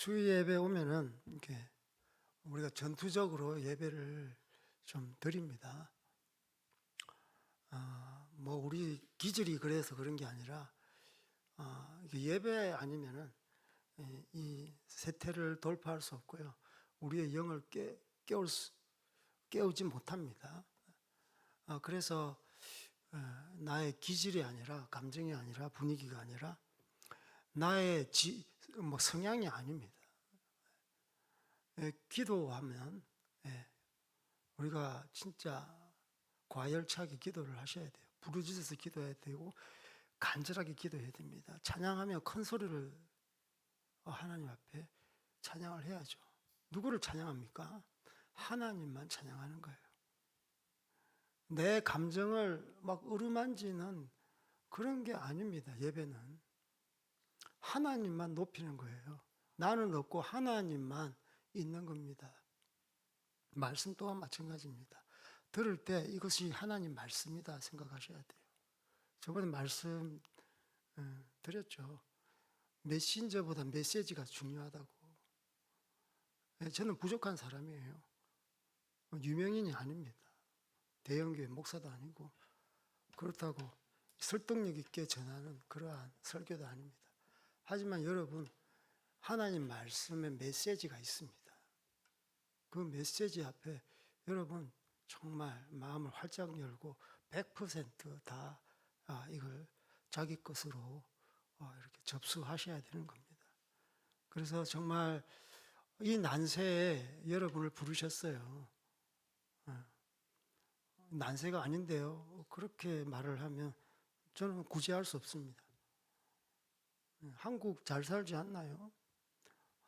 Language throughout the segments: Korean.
주일 예배 오면은 이렇게 우리가 전투적으로 예배를 좀 드립니다. 뭐 우리 기질이 그래서 그런 게 아니라 예배 아니면은 이 세태를 돌파할 수 없고요. 우리의 영을 깨우지 못합니다. 그래서 나의 기질이 아니라 감정이 아니라 분위기가 아니라 나의 성향이 아닙니다. 기도하면 우리가 진짜 과열차게 기도를 하셔야 돼요. 부르짖어서 기도해야 되고 간절하게 기도해야 됩니다. 찬양하며 큰 소리를 하나님 앞에 찬양을 해야죠. 누구를 찬양합니까? 하나님만 찬양하는 거예요. 내 감정을 막 어루만지는 그런 게 아닙니다. 예배는 하나님만 높이는 거예요. 나는 없고 하나님만 있는 겁니다. 말씀 또한 마찬가지입니다. 들을 때 이것이 하나님 말씀이다 생각하셔야 돼요. 저번에 말씀 드렸죠. 메신저보다 메시지가 중요하다고. 저는 부족한 사람이에요. 유명인이 아닙니다. 대형교회 목사도 아니고 그렇다고 설득력 있게 전하는 그러한 설교도 아닙니다. 하지만 여러분, 하나님 말씀에 메시지가 있습니다. 그 메시지 앞에 여러분 정말 마음을 활짝 열고 100%다 이걸 자기 것으로 이렇게 접수하셔야 되는 겁니다. 그래서 정말 이 난세에 여러분을 부르셨어요. 난세가 아닌데요. 그렇게 말을 하면 저는 구제할 수 없습니다. 한국 잘 살지 않나요?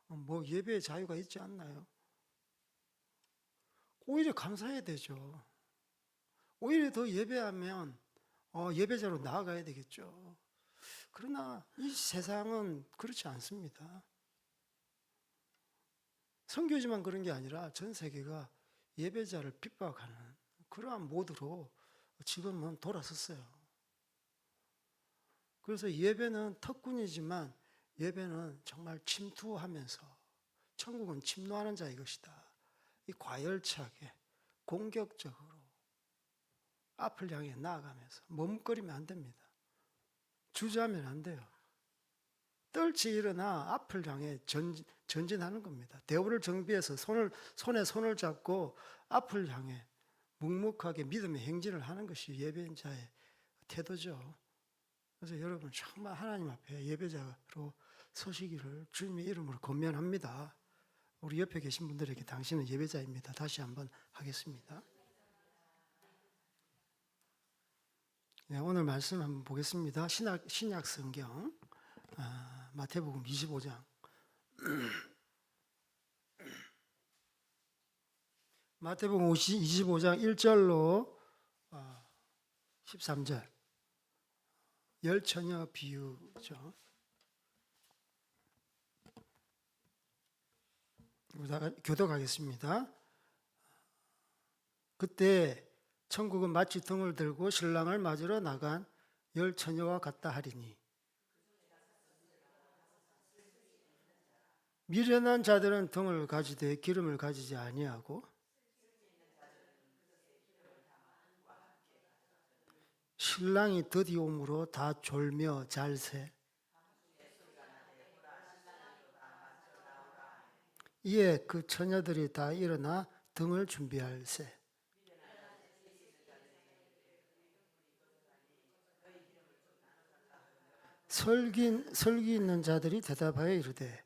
뭐 예배의 자유가 있지 않나요? 오히려 감사해야 되죠. 오히려 더 예배하면 예배자로 나아가야 되겠죠. 그러나 이 세상은 그렇지 않습니다. 선교지만 그런 게 아니라 전 세계가 예배자를 핍박하는 그러한 모드로 지금은 돌아섰어요. 그래서 예배는 특권이지만 예배는 정말 침투하면서 천국은 침노하는 자의 것이다. 이 과열차게 공격적으로 앞을 향해 나아가면서 머뭇거리면 안 됩니다. 주저하면 안 돼요. 떨치 일어나 앞을 향해 전진하는 겁니다. 대우를 정비해서 손에 손을 잡고 앞을 향해 묵묵하게 믿음의 행진을 하는 것이 예배자의 태도죠. 그래서 여러분 정말 하나님 앞에 예배자로 서시기를 주님의 이름으로 권면합니다. 우리 옆에 계신 분들에게 당신은 예배자입니다. 다시 한번 하겠습니다. 네, 오늘 말씀 한번 보겠습니다. 신약 성경 마태복음 25장 마태복음 25장 1절로 13절 열 처녀 비유죠. 우리가 교독하겠습니다. 그때 천국은 마치 등을 들고 신랑을 맞으러 나간 열 처녀와 같다 하리니 미련한 자들은 등을 가지되 기름을 가지지 아니하고 신랑이 드디 오므로 다 졸며 잘새 이에 그 처녀들이 다 일어나 등을 준비할세 설기 있는 자들이 대답하여 이르되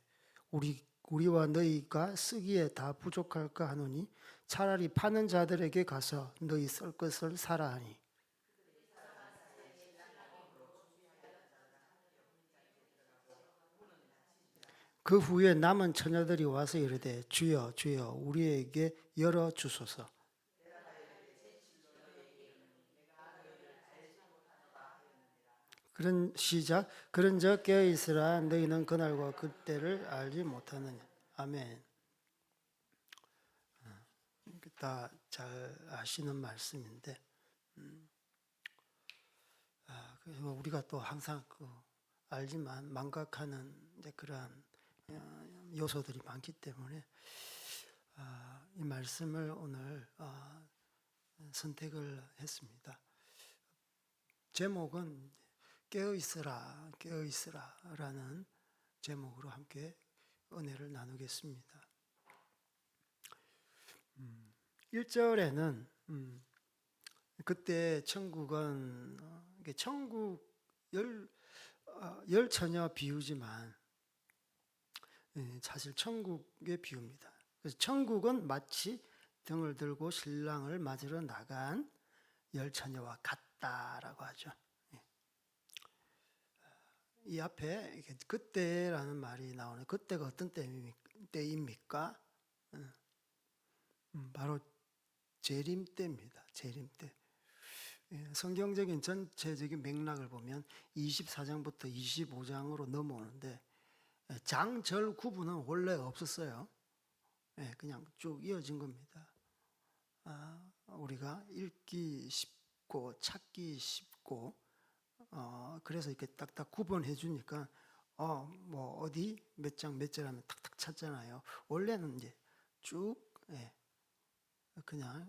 우리와 너희가 쓰기에 다 부족할까 하노니 차라리 파는 자들에게 가서 너희 쓸 것을 사라 하니 그 후에 남은 처녀들이 와서 이르되 주여 주여 우리에게 열어 주소서. 그런즉 깨어 있으라 너희는 그날과 그때를 알지 못하느냐. 아멘. 다 잘 아시는 말씀인데 우리가 또 항상 알지만 망각하는 그러한 요소들이 많기 때문에 이 말씀을 오늘 선택을 했습니다. 제목은 깨어있으라, 깨어있으라 라는 제목으로 함께 은혜를 나누겠습니다. 1절에는 그때 천국은 천국 열 처녀 비유지만 사실 천국의 비유입니다. 그래서 천국은 마치 등을 들고 신랑을 맞으러 나간 열 처녀와 같다라고 하죠. 이 앞에 그때라는 말이 나오는 그때가 어떤 때입니까? 바로 재림 때입니다. 재림 때. 성경적인 전체적인 맥락을 보면 24장부터 25장으로 넘어오는데 장절 구분은 원래 없었어요. 그냥 쭉 이어진 겁니다. 우리가 읽기 쉽고 찾기 쉽고 그래서 이렇게 딱딱 구분해 주니까 뭐 어디 몇 장 몇 절 하면 탁탁 찾잖아요. 원래는 이제 쭉 그냥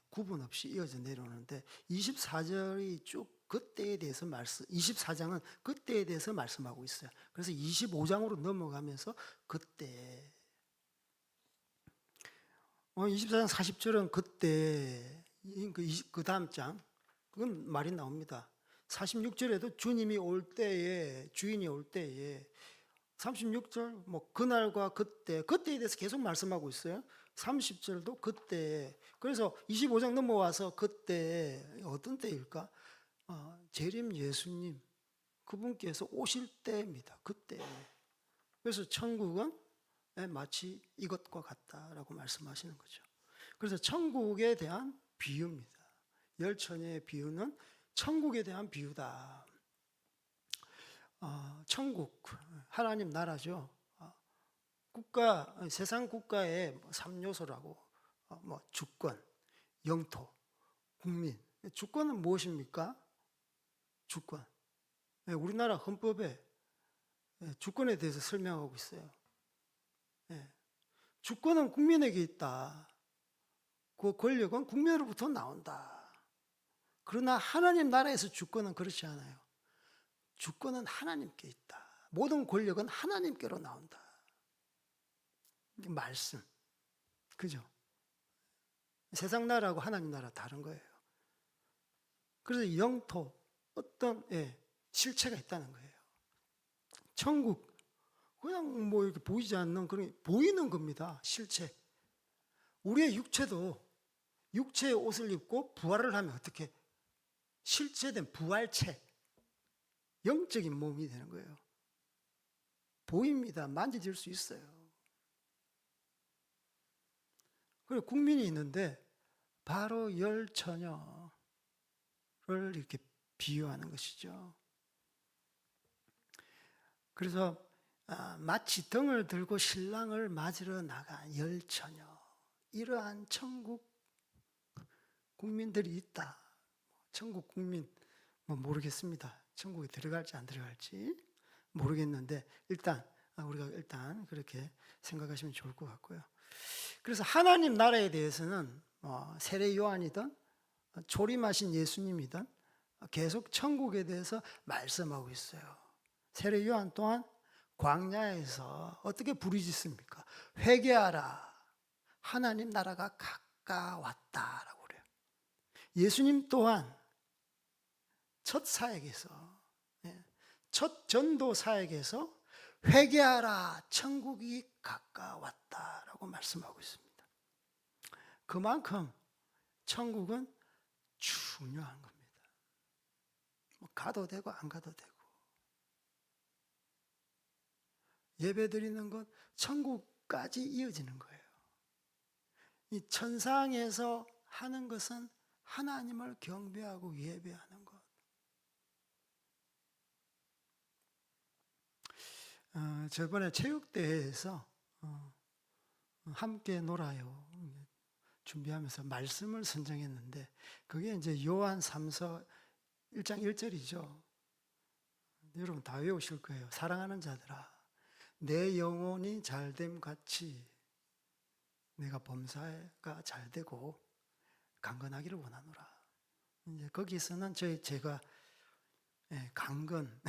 구분 없이 이어져 내려오는데 24절이 쭉 그때에 대해서 24장은 그때에 대해서 말씀하고 있어요. 그래서 25장으로 넘어가면서 그때 24장 40절은 그때 그 다음 장 그건 말이 나옵니다. 46절에도 주님이 올 때에 주인이 올 때에 36절 뭐 그날과 그때에 대해서 계속 말씀하고 있어요. 30절도 그때. 그래서 25장 넘어와서 그때 어떤 때일까? 재림 예수님 그분께서 오실 때입니다. 그때. 그래서 천국은 마치 이것과 같다라고 말씀하시는 거죠. 그래서 천국에 대한 비유입니다. 열 처녀의 비유는 천국에 대한 비유다. 천국 하나님 나라죠. 국가 세상 국가의 3요소라고 뭐 주권, 영토, 국민. 주권은 무엇입니까? 주권. 우리나라 헌법에 주권에 대해서 설명하고 있어요. 주권은 국민에게 있다. 그 권력은 국민으로부터 나온다. 그러나 하나님 나라에서 주권은 그렇지 않아요. 주권은 하나님께 있다. 모든 권력은 하나님께로 나온다. 말씀. 그죠? 세상 나라하고 하나님 나라 다른 거예요. 그래서 영토, 어떤 실체가 있다는 거예요. 천국, 그냥 뭐 이렇게 보이지 않는 그런 보이는 겁니다. 실체. 우리의 육체도 육체의 옷을 입고 부활을 하면 어떻게 실체된 부활체, 영적인 몸이 되는 거예요. 보입니다. 만져질 수 있어요. 그리고 국민이 있는데 바로 열 처녀를 이렇게 비유하는 것이죠. 그래서 마치 등을 들고 신랑을 맞으러 나간 열 처녀, 이러한 천국 국민들이 있다. 천국 국민 뭐 모르겠습니다. 천국에 들어갈지 안 들어갈지 모르겠는데 우리가 일단 그렇게 생각하시면 좋을 것 같고요. 그래서 하나님 나라에 대해서는 세례 요한이든 조림하신 예수님이든 계속 천국에 대해서 말씀하고 있어요. 세례 요한 또한 광야에서 어떻게 부르짖습니까? 회개하라. 하나님 나라가 가까웠다라고 그래요. 예수님 또한 첫 사역에서 첫 전도 사역에서 회개하라. 천국이 가까웠다라고 말씀하고 있습니다. 그만큼 천국은 중요한 겁니다. 뭐 가도 되고 안 가도 되고. 예배 드리는 것 천국까지 이어지는 거예요. 이 천상에서 하는 것은 하나님을 경배하고 예배하는 것. 저번에 체육대회에서 함께 놀아요 준비하면서 말씀을 선정했는데 그게 이제 요한 3서 1장 1절이죠. 여러분 다 외우실 거예요. 사랑하는 자들아, 내 영혼이 잘됨 같이 내가 범사가 잘 되고 강건하기를 원하노라. 이제 거기서는 제가 강건,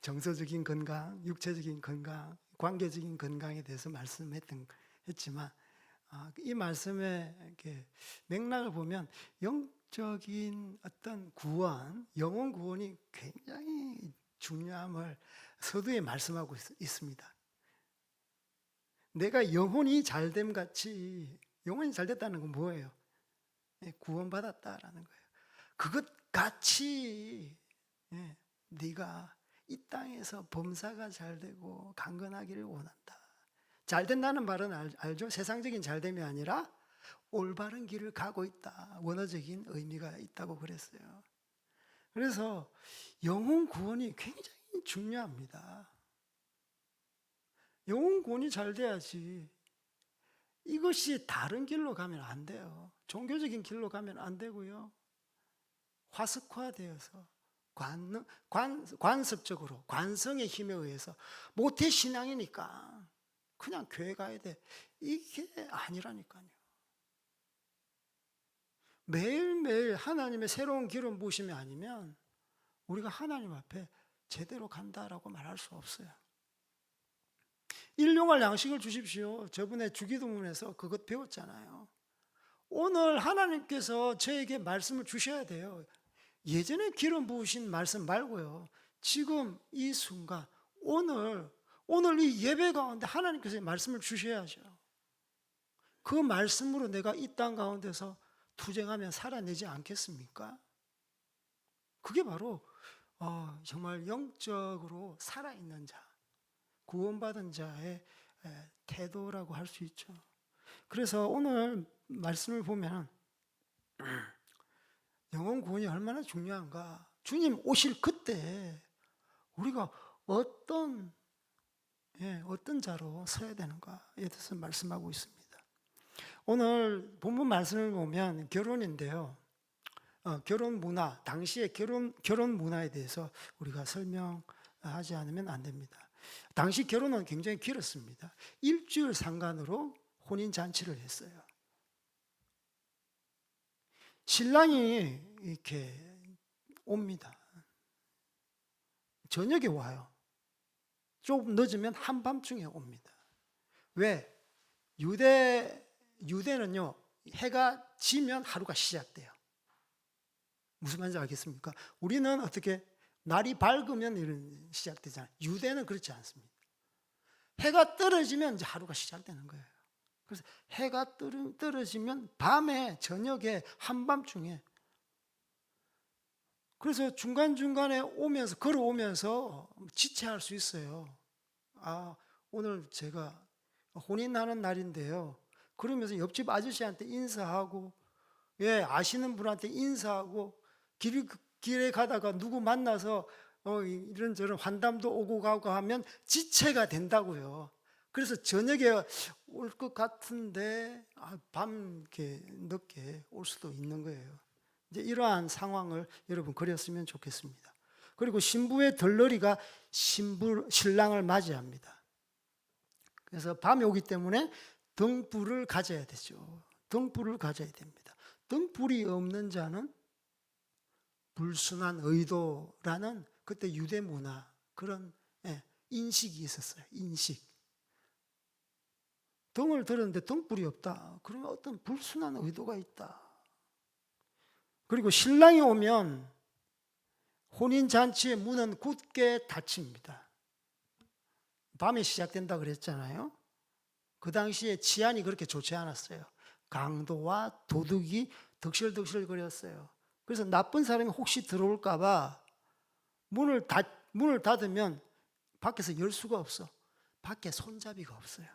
정서적인 건강, 육체적인 건강, 관계적인 건강에 대해서 했지만 이 말씀의 이렇게 맥락을 보면 영적인 어떤 구원, 영혼 구원이 굉장히 중요함을 서두에 말씀하고 있습니다. 내가 영혼이 잘됨 같이, 영혼이 잘됐다는 건 뭐예요? 구원받았다라는 거예요. 그것 같이 네가 이 땅에서 범사가 잘 되고 강건하기를 원한다. 잘 된다는 말은 알죠? 세상적인 잘됨이 아니라 올바른 길을 가고 있다. 원어적인 의미가 있다고 그랬어요. 그래서 영혼 구원이 굉장히 중요합니다. 영혼 구원이 잘 돼야지. 이것이 다른 길로 가면 안 돼요. 종교적인 길로 가면 안 되고요. 화석화되어서 관습적으로 관성의 힘에 의해서 모태신앙이니까 그냥 교회 가야 돼. 이게 아니라니까요. 매일매일 하나님의 새로운 기름 부으심이 아니면 우리가 하나님 앞에 제대로 간다라고 말할 수 없어요. 일용할 양식을 주십시오. 저번에 주기도문에서 그것 배웠잖아요. 오늘 하나님께서 저에게 말씀을 주셔야 돼요. 예전에 기름 부으신 말씀 말고요. 지금 이 순간 오늘 이 예배 가운데 하나님께서 말씀을 주셔야죠. 그 말씀으로 내가 이 땅 가운데서 투쟁하면 살아내지 않겠습니까? 그게 바로 정말 영적으로 살아있는 자, 구원받은 자의 태도라고 할 수 있죠. 그래서 오늘 말씀을 보면 영혼 구원이 얼마나 중요한가. 주님 오실 그때 우리가 어떤 자로 서야 되는가에 대해서 말씀하고 있습니다. 오늘 본문 말씀을 보면 결혼인데요. 결혼 문화, 당시의 결혼 문화에 대해서 우리가 설명하지 않으면 안 됩니다. 당시 결혼은 굉장히 길었습니다. 일주일 상간으로 혼인 잔치를 했어요. 신랑이 이렇게 옵니다. 저녁에 와요. 좀 늦으면 한밤중에 옵니다. 왜? 유대는요, 해가 지면 하루가 시작돼요. 무슨 말인지 알겠습니까? 우리는 어떻게 날이 밝으면 이런 시작되잖아요. 유대는 그렇지 않습니다. 해가 떨어지면 이제 하루가 시작되는 거예요. 그래서 해가 떨어지면 밤에, 저녁에, 한밤중에. 그래서 중간중간에 걸어오면서 지체할 수 있어요. 오늘 제가 혼인하는 날인데요. 그러면서 옆집 아저씨한테 인사하고, 아시는 분한테 인사하고, 길에 가다가 누구 만나서 이런저런 환담도 오고 가고 하면 지체가 된다고요. 그래서 저녁에 올 것 같은데 밤 이렇게 늦게 올 수도 있는 거예요. 이제 이러한 상황을 여러분 그렸으면 좋겠습니다. 그리고 신부의 덜러리가 신랑을 맞이합니다. 그래서 밤이 오기 때문에 등불을 가져야 되죠. 등불을 가져야 됩니다. 등불이 없는 자는 불순한 의도라는 그때 유대 문화 그런 인식이 있었어요. 인식. 등을 들었는데 등불이 없다. 그러면 어떤 불순한 의도가 있다. 그리고 신랑이 오면 혼인잔치의 문은 굳게 닫힙니다. 밤에 시작된다 그랬잖아요. 그 당시에治安이 그렇게 좋지 않았어요. 강도와 도둑이 덕실덕실 거렸어요. 그래서 나쁜 사람이 혹시 들어올까 봐 문을 닫으면 밖에서 열 수가 없어. 밖에 손잡이가 없어요.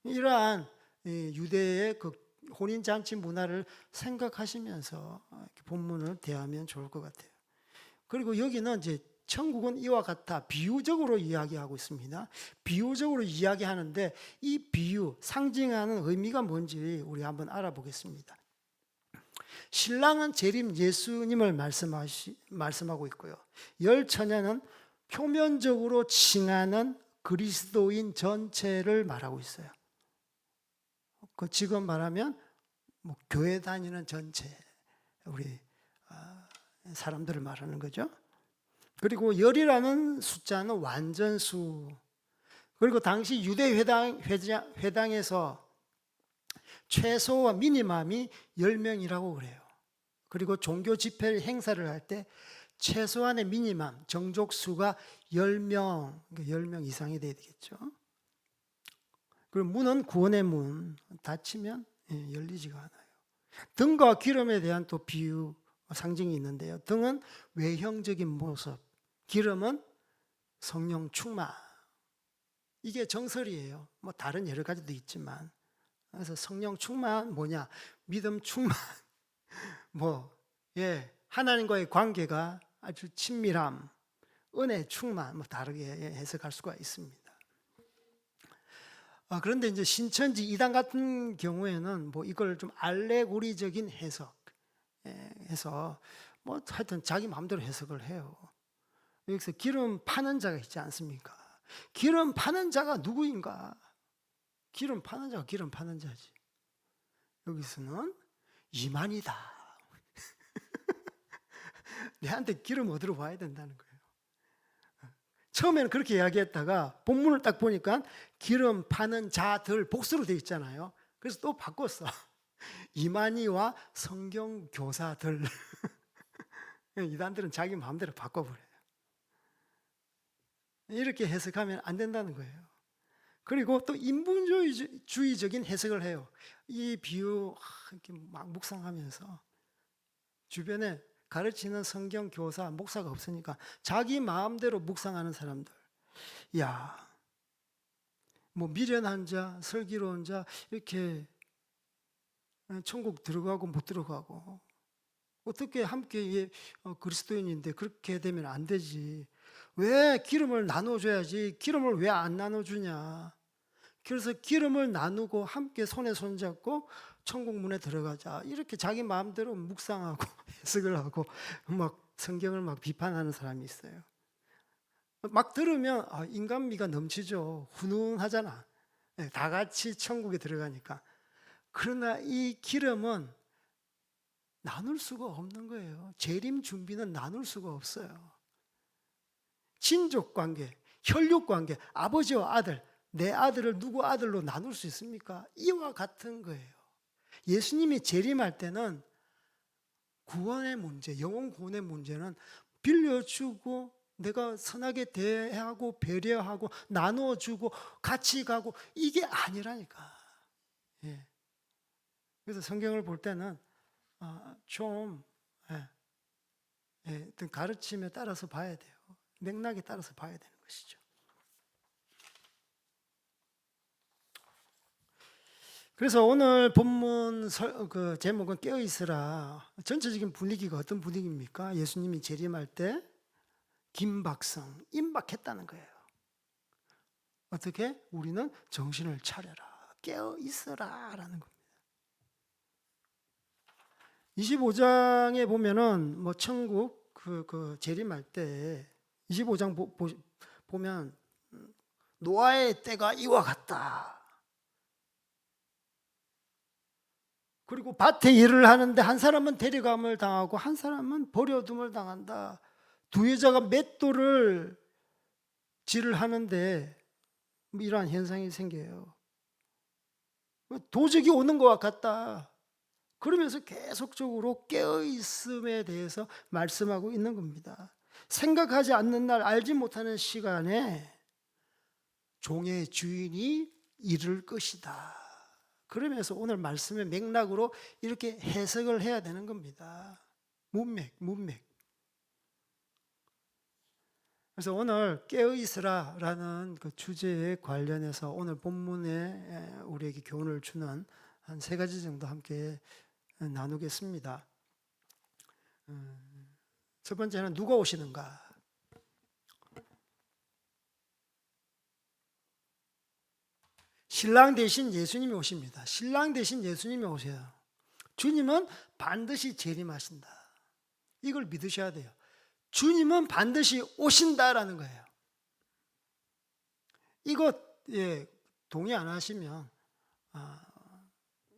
이러한 유대의 그 혼인잔치 문화를 생각하시면서 본문을 대하면 좋을 것 같아요. 그리고 여기는 이제 천국은 이와 같아 비유적으로 이야기하고 있습니다. 비유적으로 이야기하는데 이 비유, 상징하는 의미가 뭔지 우리 한번 알아보겠습니다. 신랑은 재림 예수님을 말씀하고 있고요. 열 처녀는 표면적으로 칭하는 그리스도인 전체를 말하고 있어요. 그 지금 말하면 뭐 교회 다니는 전체 우리 사람들을 말하는 거죠. 그리고 열이라는 숫자는 완전수. 그리고 당시 유대 회당에서 최소와 미니멈이 10명이라고 그래요. 그리고 종교 집회 행사를 할 때 최소한의 미니멈 정족수가 10명, 그러니까 10명 이상이 돼야 되겠죠. 그리고 문은 구원의 문, 닫히면 열리지가 않아요. 등과 기름에 대한 또 비유, 상징이 있는데요. 등은 외형적인 모습, 기름은 성령 충만. 이게 정설이에요. 뭐 다른 여러 가지도 있지만. 그래서 성령 충만 뭐냐? 믿음 충만. 하나님과의 관계가 아주 친밀함, 은혜 충만, 다르게 해석할 수가 있습니다. 그런데 이제 신천지 이단 같은 경우에는 이걸 좀 알레고리적인 해석 해서 하여튼 자기 마음대로 해석을 해요. 여기서 기름 파는 자가 있지 않습니까? 기름 파는 자가 누구인가? 기름 파는 자가 기름 파는 자지. 여기서는 이만이다. 내한테 기름 얻으러 와야 된다는 거예요. 처음에는 그렇게 이야기했다가 본문을 딱 보니까 기름 파는 자들 복수로 되어 있잖아요. 그래서 또 바꿨어. 이만희와 성경 교사들. 이단들은 자기 마음대로 바꿔버려요. 이렇게 해석하면 안 된다는 거예요. 그리고 또 인본주의적인 해석을 해요. 이 비유 이렇게 막 묵상하면서 주변에 가르치는 성경 교사, 목사가 없으니까 자기 마음대로 묵상하는 사람들. 미련한 자, 슬기로운 자 이렇게 천국 들어가고 못 들어가고 어떻게 함께 그리스도인인데 그렇게 되면 안 되지. 왜 기름을 나눠줘야지 기름을 왜 안 나눠주냐. 그래서 기름을 나누고 함께 손에 손잡고 천국 문에 들어가자. 이렇게 자기 마음대로 묵상하고 해석을 하고 성경을 비판하는 사람이 있어요. 막 들으면 인간미가 넘치죠. 훈훈하잖아. 다 같이 천국에 들어가니까. 그러나 이 기름은 나눌 수가 없는 거예요. 재림 준비는 나눌 수가 없어요. 친족 관계, 혈육 관계, 아버지와 아들, 내 아들을 누구 아들로 나눌 수 있습니까? 이와 같은 거예요. 예수님이 재림할 때는 구원의 문제, 영혼 구원의 문제는 빌려주고 내가 선하게 대하고 배려하고 나눠주고 같이 가고 이게 아니라니까. 그래서 성경을 볼 때는 좀 어떤 가르침에 따라서 봐야 돼요. 맥락에 따라서 봐야 되는 것이죠. 그래서 오늘 본문 그 제목은 깨어있으라. 전체적인 분위기가 어떤 분위기입니까? 예수님이 재림할 때 김박성, 임박했다는 거예요. 어떻게? 우리는 정신을 차려라. 깨어있으라 라는 겁니다. 25장에 보면은 천국 그 재림할 때 25장 보면 노아의 때가 이와 같다. 그리고 밭에 일을 하는데 한 사람은 데려감을 당하고 한 사람은 버려둠을 당한다. 두 여자가 맷돌을 질을 하는데 이러한 현상이 생겨요. 도적이 오는 것과 같다. 그러면서 계속적으로 깨어있음에 대해서 말씀하고 있는 겁니다. 생각하지 않는 날, 알지 못하는 시간에 종의 주인이 이를 것이다. 그러면서 오늘 말씀의 맥락으로 이렇게 해석을 해야 되는 겁니다. 문맥. 그래서 오늘 깨어있으라라는 그 주제에 관련해서 오늘 본문에 우리에게 교훈을 주는 한 3가지 정도 함께 나누겠습니다. 첫 번째는 누가 오시는가? 신랑 대신 예수님이 오십니다. 신랑 대신 예수님이 오세요. 주님은 반드시 재림하신다. 이걸 믿으셔야 돼요. 주님은 반드시 오신다라는 거예요. 이거 동의 안 하시면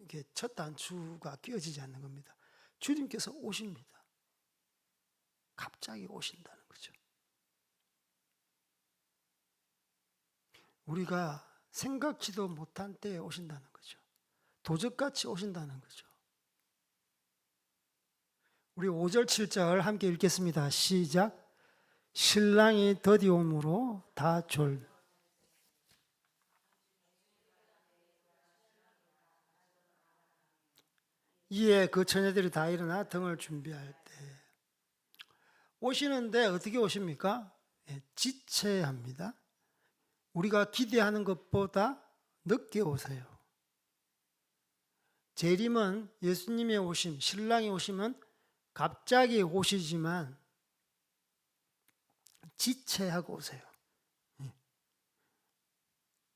이게 첫 단추가 끼어지지 않는 겁니다. 주님께서 오십니다. 갑자기 오신다는 거죠. 우리가 생각지도 못한 때에 오신다는 거죠. 도적같이 오신다는 거죠. 우리 5절 7절 함께 읽겠습니다. 시작. 신랑이 더디 오므로 다 졸. 이에 그 처녀들이 다 일어나 등을 준비할 때 오시는데 어떻게 오십니까? 지체합니다. 우리가 기대하는 것보다 늦게 오세요. 재림은 예수님의 오심, 신랑이 오심은 갑자기 오시지만 지체하고 오세요.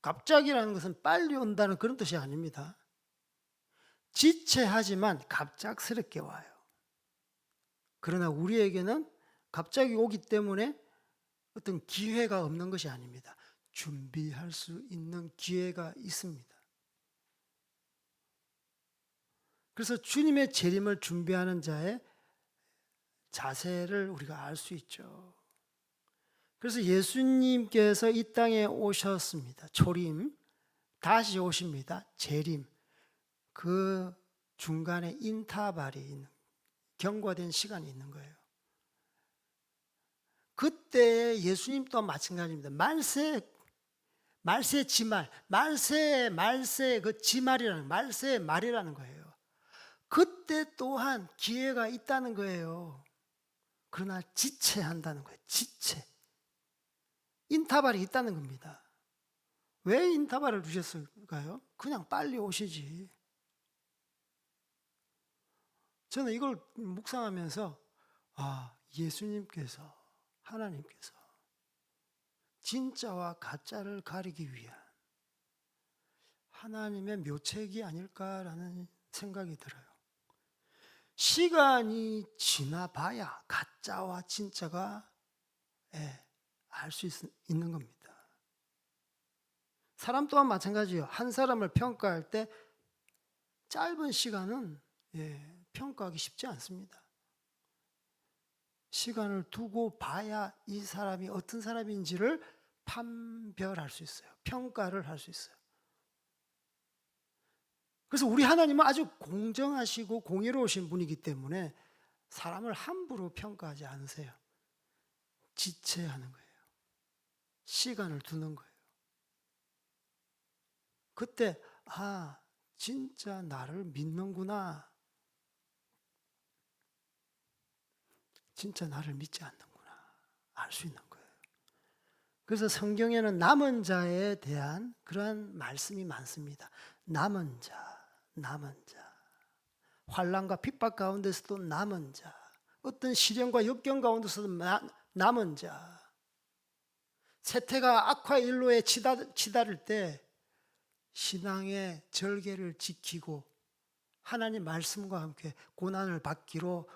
갑자기라는 것은 빨리 온다는 그런 뜻이 아닙니다. 지체하지만 갑작스럽게 와요. 그러나 우리에게는 갑자기 오기 때문에 어떤 기회가 없는 것이 아닙니다. 준비할 수 있는 기회가 있습니다. 그래서 주님의 재림을 준비하는 자의 자세를 우리가 알 수 있죠. 그래서 예수님께서 이 땅에 오셨습니다. 초림, 다시 오십니다. 재림. 그 중간에 인터벌이 있는, 경과된 시간이 있는 거예요. 그때 예수님 또한 마찬가지입니다. 말세 지말, 말세 그 지말이라는, 말세 말이라는 거예요. 그때 또한 기회가 있다는 거예요. 그러나 지체한다는 거예요. 지체. 인터벌이 있다는 겁니다. 왜 인터벌을 주셨을까요? 그냥 빨리 오시지. 저는 이걸 묵상하면서 예수님께서, 하나님께서 진짜와 가짜를 가리기 위한 하나님의 묘책이 아닐까라는 생각이 들어요. 시간이 지나봐야 가짜와 진짜가 알 수 있는 겁니다. 사람 또한 마찬가지예요. 한 사람을 평가할 때 짧은 시간은 평가하기 쉽지 않습니다. 시간을 두고 봐야 이 사람이 어떤 사람인지를 판별할 수 있어요. 평가를 할 수 있어요. 그래서 우리 하나님은 아주 공정하시고 공의로우신 분이기 때문에 사람을 함부로 평가하지 않으세요. 지체하는 거예요. 시간을 두는 거예요. 그때 진짜 나를 믿는구나. 진짜 나를 믿지 않는구나. 알 수 있는 거예요. 그래서 성경에는 남은 자에 대한 그런 말씀이 많습니다. 남은 자, 남은 자. 환난과 핍박 가운데서도 남은 자. 어떤 시련과 역경 가운데서도 남은 자. 세태가 악화 일로에 치달을 때 신앙의 절개를 지키고 하나님 말씀과 함께 고난을 받기로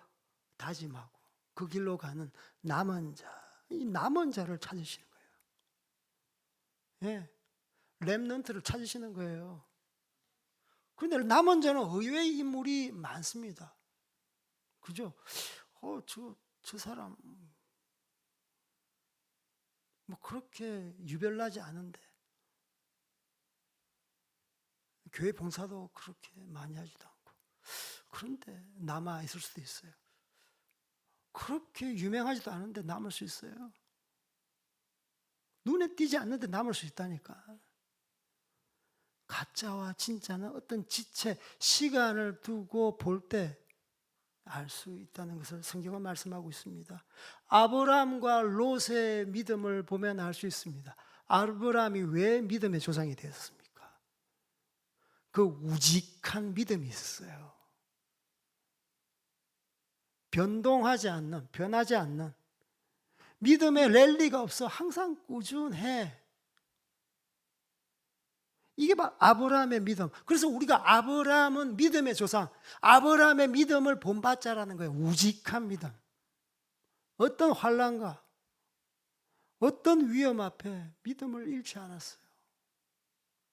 다짐하고 그 길로 가는 남은 자, 이 남은 자를 찾으시는 거예요. 렘넌트를 찾으시는 거예요. 그런데 남은 자는 의외의 인물이 많습니다. 그죠? 저 사람 뭐 그렇게 유별나지 않은데 교회 봉사도 그렇게 많이 하지도 않고 그런데 남아 있을 수도 있어요. 그렇게 유명하지도 않은데 남을 수 있어요. 눈에 띄지 않는데 남을 수 있다니까. 가짜와 진짜는 어떤 지체, 시간을 두고 볼 때 알 수 있다는 것을 성경은 말씀하고 있습니다. 아브라함과 롯의 믿음을 보면 알 수 있습니다. 아브라함이 왜 믿음의 조상이 되었습니까? 그 우직한 믿음이 있었어요. 변하지 않는 믿음의 랠리가 없어. 항상 꾸준해. 이게 바로 아브라함의 믿음. 그래서 우리가 아브라함은 믿음의 조상, 아브라함의 믿음을 본받자라는 거예요. 우직한 믿음. 어떤 환난과 어떤 위험 앞에 믿음을 잃지 않았어요.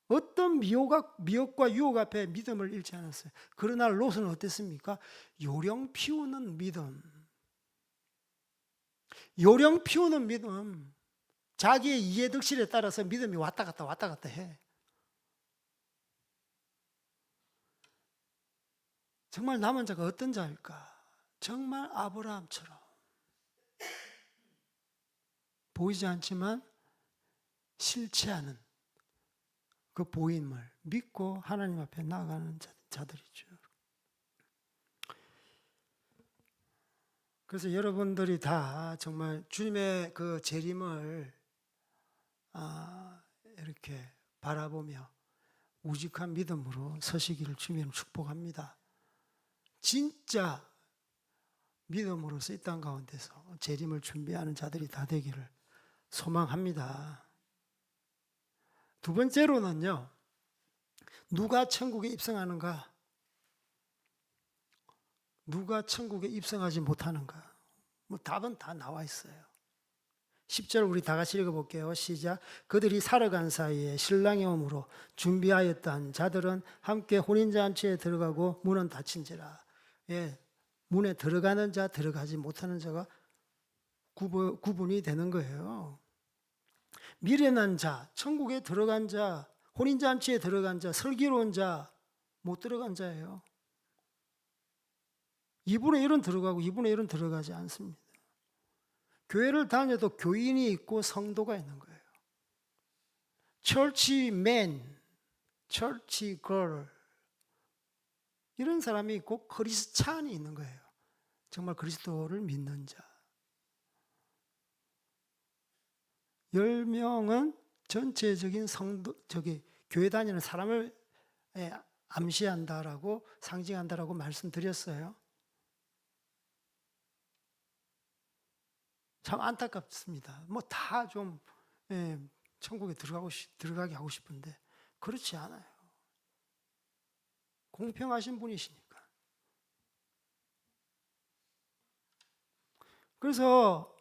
어떤 미혹과 유혹 앞에 믿음을 잃지 않았어요. 그러나 롯은 어땠습니까? 요령 피우는 믿음. 요령 피우는 믿음. 자기의 이해득실에 따라서 믿음이 왔다 갔다 해. 정말 남은 자가 어떤 자일까? 정말 아브라함처럼 보이지 않지만 실체하는 그 보임을 믿고 하나님 앞에 나아가는 자들이죠. 그래서 여러분들이 다 정말 주님의 그 재림을 이렇게 바라보며 우직한 믿음으로 서시기를 주님 축복합니다. 진짜 믿음으로서 이 땅 가운데서 재림을 준비하는 자들이 다 되기를 소망합니다. 두 번째로는요, 누가 천국에 입성하는가? 누가 천국에 입성하지 못하는가? 뭐 답은 다 나와 있어요. 10절 우리 다 같이 읽어볼게요. 시작. 그들이 살아간 사이에 신랑이 오므로 준비하였던 자들은 함께 혼인잔치에 들어가고 문은 닫힌지라. 예, 문에 들어가는 자, 들어가지 못하는 자가 구분이 되는 거예요. 미련한 자, 천국에 들어간 자, 혼인잔치에 들어간 자, 슬기로운 자, 못 들어간 자예요. 2분의 1은 들어가고 2분의 1은 들어가지 않습니다. 교회를 다녀도 교인이 있고 성도가 있는 거예요. 철치맨, 철치걸 이런 사람이 있고 크리스찬이 있는 거예요. 정말 그리스도를 믿는 자. 10명은 전체적인 성도, 교회 다니는 사람을 암시한다라고 상징한다라고 말씀드렸어요. 참 안타깝습니다. 뭐 다 좀 천국에 들어가게 하고 싶은데 그렇지 않아요. 공평하신 분이시니까. 그래서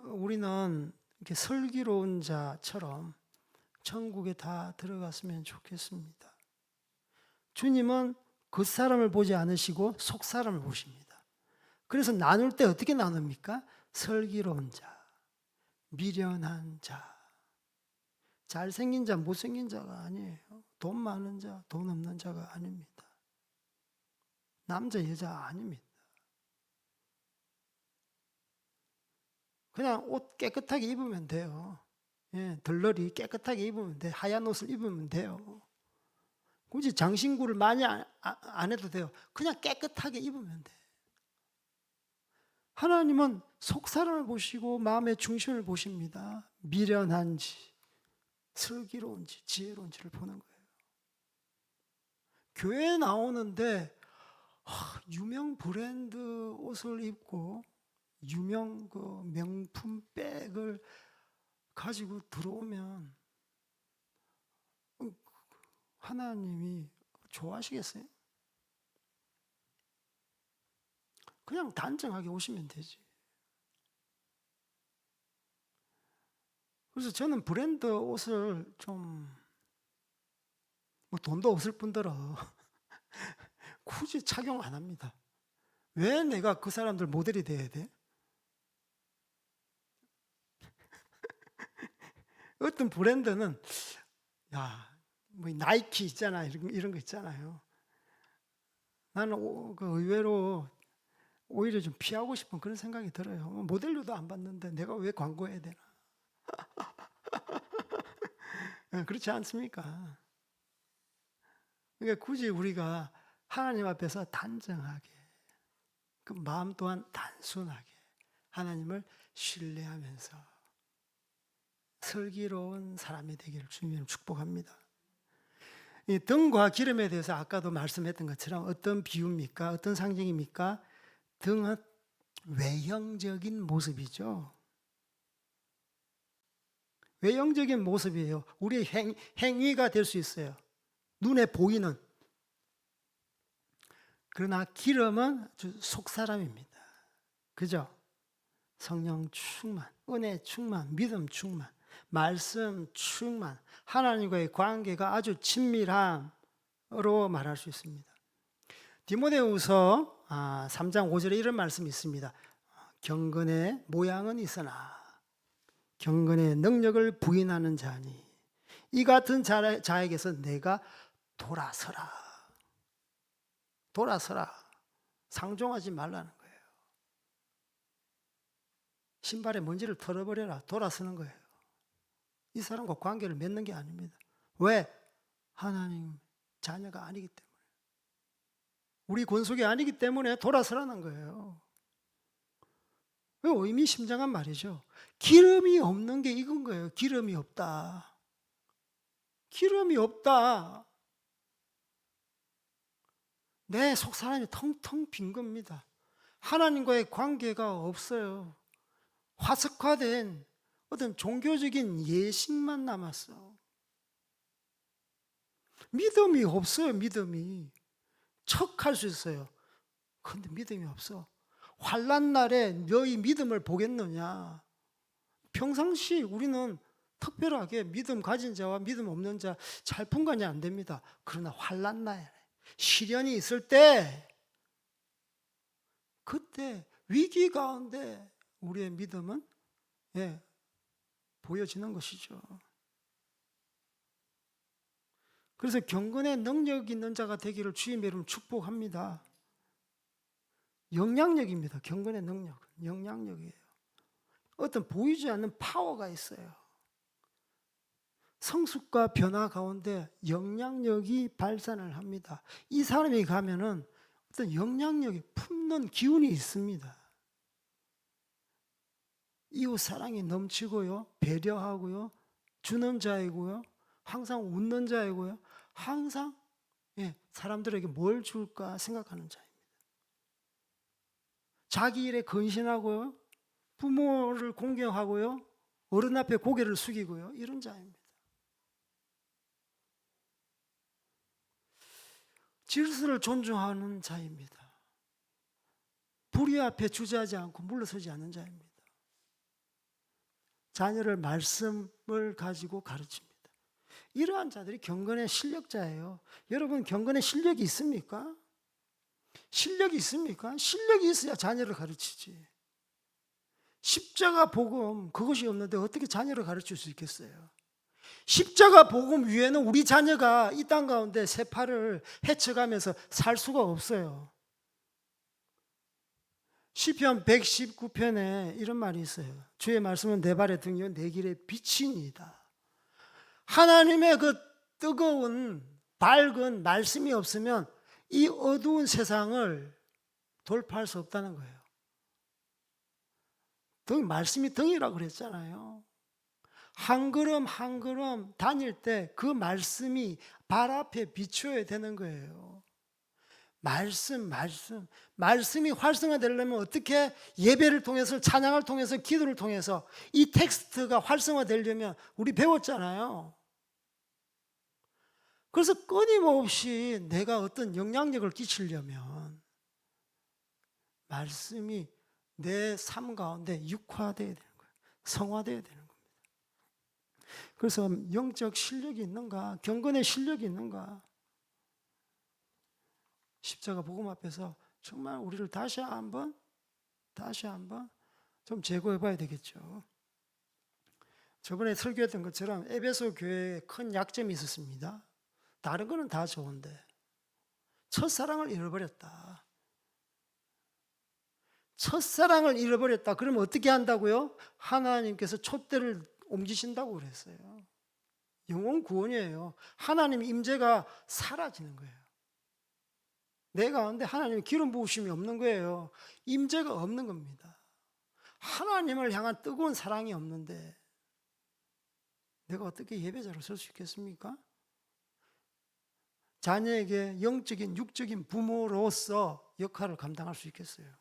우리는 이렇게 슬기로운 자처럼 천국에 다 들어갔으면 좋겠습니다. 주님은 겉사람을 보지 않으시고 속사람을 보십니다. 그래서 나눌 때 어떻게 나눕니까? 슬기로운 자, 미련한 자, 잘생긴 자, 못생긴 자가 아니에요. 돈 많은 자, 돈 없는 자가 아닙니다. 남자, 여자 아닙니다. 그냥 옷 깨끗하게 입으면 돼요. 덜러리 깨끗하게 입으면 돼. 하얀 옷을 입으면 돼요. 굳이 장신구를 많이 안 해도 돼요. 그냥 깨끗하게 입으면 돼. 하나님은 속사람을 보시고 마음의 중심을 보십니다. 미련한지, 슬기로운지, 지혜로운지를 보는 거예요. 교회에 나오는데 유명 브랜드 옷을 입고 유명 그 명품 백을 가지고 들어오면 하나님이 좋아하시겠어요? 그냥 단정하게 오시면 되지. 그래서 저는 브랜드 옷을 좀 뭐 돈도 없을 뿐더러 굳이 착용 안 합니다. 왜 내가 그 사람들 모델이 돼야 돼? 어떤 브랜드는 뭐 나이키 있잖아, 이런 거 있잖아요. 나는 그 의외로 오히려 좀 피하고 싶은 그런 생각이 들어요. 모델료도 안 받는데 내가 왜 광고해야 되나? 그렇지 않습니까? 그러니까 굳이 우리가 하나님 앞에서 단정하게, 그 마음 또한 단순하게 하나님을 신뢰하면서 슬기로운 사람이 되기를 주님을 축복합니다. 이 등과 기름에 대해서 아까도 말씀했던 것처럼 어떤 비유입니까? 어떤 상징입니까? 등은 외형적인 모습이죠. 외형적인 모습이에요. 우리의 행위가 될 수 있어요. 눈에 보이는. 그러나 기름은 아주 속사람입니다. 그죠? 성령 충만, 은혜 충만, 믿음 충만, 말씀 충만, 하나님과의 관계가 아주 친밀함으로 말할 수 있습니다. 디모데후서 3장 5절에 이런 말씀이 있습니다. 경건의 모양은 있으나 경건의 능력을 부인하는 자니 이 같은 자에게서 내가 돌아서라. 돌아서라. 상종하지 말라는 거예요. 신발에 먼지를 털어버려라. 돌아서는 거예요. 이 사람과 관계를 맺는 게 아닙니다. 왜? 하나님 자녀가 아니기 때문에. 우리 권속이 아니기 때문에 돌아서라는 거예요. 의미심장한 말이죠. 기름이 없는 게 이건 거예요. 기름이 없다. 기름이 없다. 내 속사람이 텅텅 빈 겁니다. 하나님과의 관계가 없어요. 화석화된 어떤 종교적인 예식만 남았어. 믿음이 없어요. 믿음이. 척할 수 있어요. 그런데 믿음이 없어. 환난 날에 너희 믿음을 보겠느냐. 평상시 우리는 특별하게 믿음 가진 자와 믿음 없는 자 잘 분간이 안 됩니다. 그러나 환난 날, 시련이 있을 때, 그때 위기 가운데 우리의 믿음은 보여지는 것이죠. 그래서 경건의 능력 있는 자가 되기를 주님의 이름으로 축복합니다. 영향력입니다. 경건의 능력은 영향력이에요. 어떤 보이지 않는 파워가 있어요. 성숙과 변화 가운데 영향력이 발산을 합니다. 이 사람이 가면은 어떤 영향력이 품는 기운이 있습니다. 이웃 사랑이 넘치고요, 배려하고요, 주는 자이고요, 항상 웃는 자이고요, 항상 사람들에게 뭘 줄까 생각하는 자입니다. 자기 일에 근신하고요, 부모를 공경하고요, 어른 앞에 고개를 숙이고요, 이런 자입니다. 질서를 존중하는 자입니다. 불의 앞에 주저하지 않고 물러서지 않는 자입니다. 자녀를 말씀을 가지고 가르칩니다. 이러한 자들이 경건의 실력자예요. 여러분, 경건의 실력이 있습니까? 실력이 있습니까? 실력이 있어야 자녀를 가르치지. 십자가 복음 그것이 없는데 어떻게 자녀를 가르칠 수 있겠어요? 십자가 복음 위에는 우리 자녀가 이 땅 가운데 세파를 헤쳐가면서 살 수가 없어요. 시편 119편에 이런 말이 있어요. 주의 말씀은 내 발의 등이요 내 길의 빛이니이다. 하나님의 그 뜨거운 밝은 말씀이 없으면 이 어두운 세상을 돌파할 수 없다는 거예요. 말씀이 등이라고 그랬잖아요. 한 걸음 한 걸음 다닐 때 그 말씀이 발 앞에 비춰야 되는 거예요. 말씀이 활성화되려면 어떻게 예배를 통해서, 찬양을 통해서, 기도를 통해서 이 텍스트가 활성화되려면 우리 배웠잖아요. 그래서 끊임없이 내가 어떤 영향력을 끼치려면 말씀이 내 삶 가운데 육화되어야 되는 거예요. 성화되어야 되는 겁니다. 그래서 영적 실력이 있는가? 경건의 실력이 있는가? 십자가 복음 앞에서 정말 우리를 다시 한번 좀 재고해 봐야 되겠죠. 저번에 설교했던 것처럼 에베소 교회에 큰 약점이 있었습니다. 다른 거는 다 좋은데 첫사랑을 잃어버렸다. 첫사랑을 잃어버렸다. 그러면 어떻게 한다고요? 하나님께서 촛대를 옮기신다고 그랬어요. 영혼 구원이에요. 하나님 임재가 사라지는 거예요. 내 가운데 하나님의 기름 부으심이 없는 거예요. 임재가 없는 겁니다. 하나님을 향한 뜨거운 사랑이 없는데 내가 어떻게 예배자로 설 수 있겠습니까? 자녀에게 영적인 육적인 부모로서 역할을 감당할 수 있겠어요?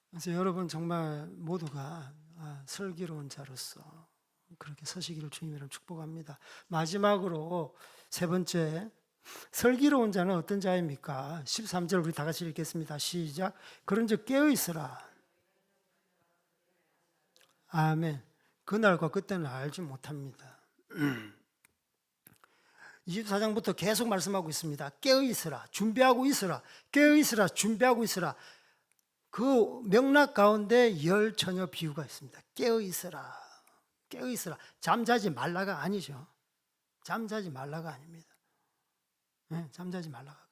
그래서 여러분 정말 모두가 슬기로운 자로서 그렇게 서시기를 주님이랑 축복합니다. 마지막으로 세 번째 슬기로운 자는 어떤 자입니까? 13절 우리 다 같이 읽겠습니다. 시작. 그런즉 깨어있으라. 아멘. 그날과 그때는 알지 못합니다. 24장부터 계속 말씀하고 있습니다. 깨어있으라, 준비하고 있으라, 깨어있으라, 준비하고 있으라. 그 명락 가운데 열 처녀 비유가 있습니다. 깨어있으라, 깨어있으라. 잠자지 말라가 아니죠. 잠자지 말라가 아닙니다. 네, 잠자지 말라가.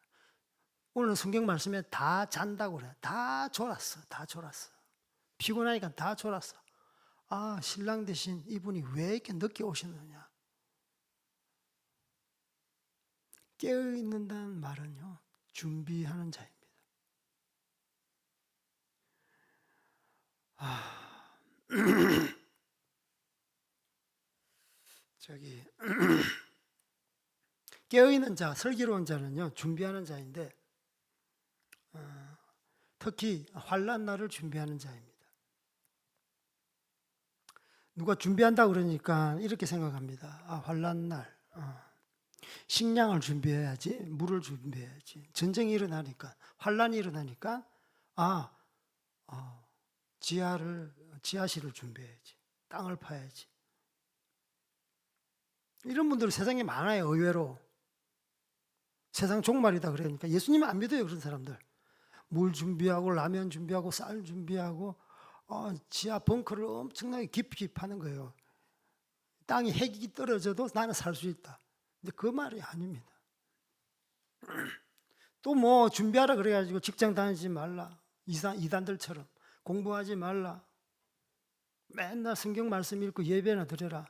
오늘 성경 말씀에 다 잔다고 그래요. 다 졸았어, 다 졸았어. 피곤하니까 다 졸았어. 아, 신랑 대신 이분이 왜 이렇게 늦게 오셨느냐. 깨어있는다는 말은요, 준비하는 자입니다. 깨어있는 자, 슬기로운 자는요, 준비하는 자인데, 특히 환난 날을 준비하는 자입니다. 누가 준비한다 그러니까 이렇게 생각합니다. 아, 환난 날, 식량을 준비해야지, 물을 준비해야지. 전쟁이 일어나니까, 환난이 일어나니까, 지하실을 준비해야지, 땅을 파야지. 이런 분들은 세상에 많아요. 의외로 세상 종말이다 그러니까 예수님은 안 믿어요. 그런 사람들 물 준비하고 라면 준비하고 쌀 준비하고 지하 벙커를 엄청나게 깊이 파는 거예요. 땅이 핵이 떨어져도 나는 살 수 있다. 근데 그 말이 아닙니다. 또 뭐 준비하라 그래가지고 직장 다니지 말라, 이단들처럼 공부하지 말라, 맨날 성경 말씀 읽고 예배나 드려라.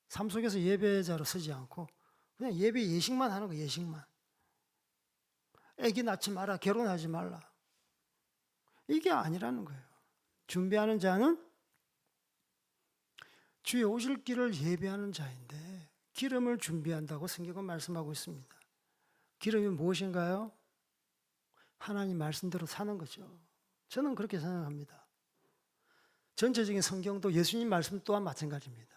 삶 속에서 예배자로 서지 않고 그냥 예배 예식만 하는 거, 예식만. 애기 낳지 마라, 결혼하지 말라. 이게 아니라는 거예요. 준비하는 자는 주의 오실 길을 예배하는 자인데 기름을 준비한다고 성경은 말씀하고 있습니다. 기름이 무엇인가요? 하나님 말씀대로 사는 거죠. 저는 그렇게 생각합니다. 전체적인 성경도 예수님 말씀 또한 마찬가지입니다.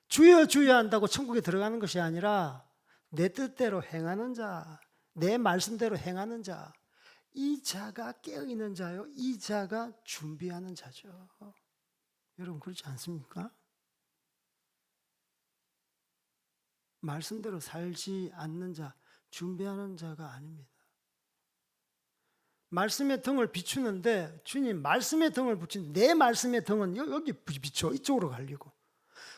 주여 주여 한다고 천국에 들어가는 것이 아니라 내 뜻대로 행하는 자, 내 말씀대로 행하는 자, 이 자가 깨어있는 자요, 이 자가 준비하는 자죠. 여러분 그렇지 않습니까? 말씀대로 살지 않는 자, 준비하는 자가 아닙니다. 말씀의 등을 비추는데 주님 말씀의 등을 붙인 내 말씀의 등은 여기 비춰, 이쪽으로 가려고.